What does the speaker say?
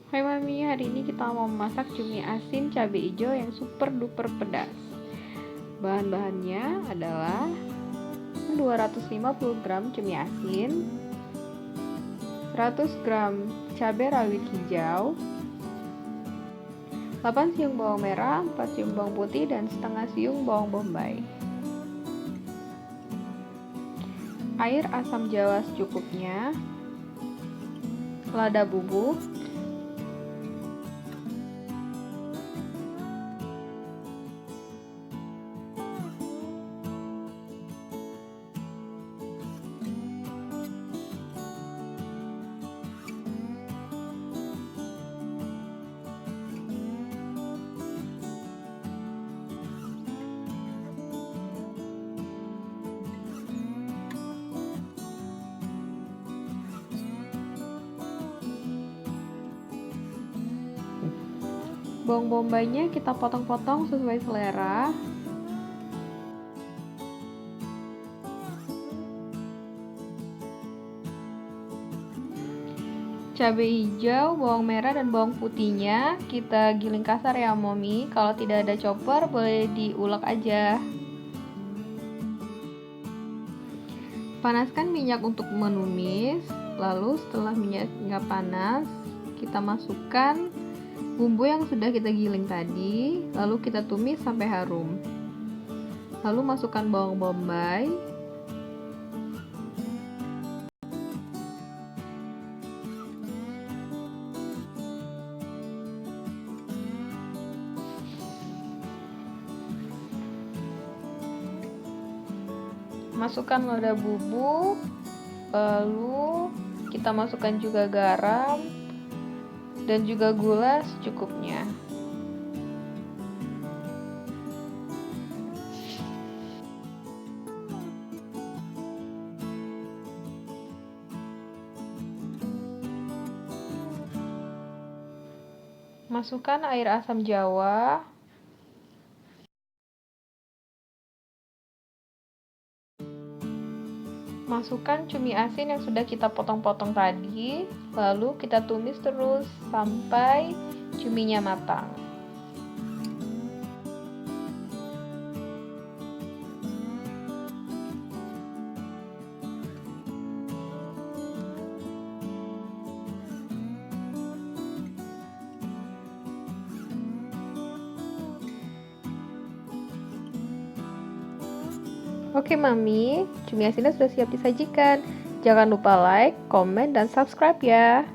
Hai Mami, hari ini kita mau masak cumi asin cabai hijau yang super duper pedas. Bahan-bahannya adalah 250 gram cumi asin, 100 gram cabai rawit hijau, 8 siung bawang merah, 4 siung bawang putih, dan setengah siung bawang bombay. Air asam jawa secukupnya, lada bubuk, bawang bombaynya kita potong-potong sesuai selera. Cabai hijau, bawang merah, dan bawang putihnya kita giling kasar ya Mommy. Kalau tidak ada chopper boleh diulek aja. Panaskan minyak untuk menumis. Lalu setelah minyaknya panas, kita masukkan bumbu yang sudah kita giling tadi. Lalu kita tumis sampai harum. Lalu masukkan bawang bombay, masukkan lada bubuk, lalu kita masukkan juga garam dan juga gula secukupnya. Masukkan air asam jawa, masukkan cumi asin yang sudah kita potong-potong tadi, lalu kita tumis terus sampai cuminya matang. Oke Mami, cumi asinnya sudah siap disajikan. Jangan lupa like, komen, dan subscribe ya.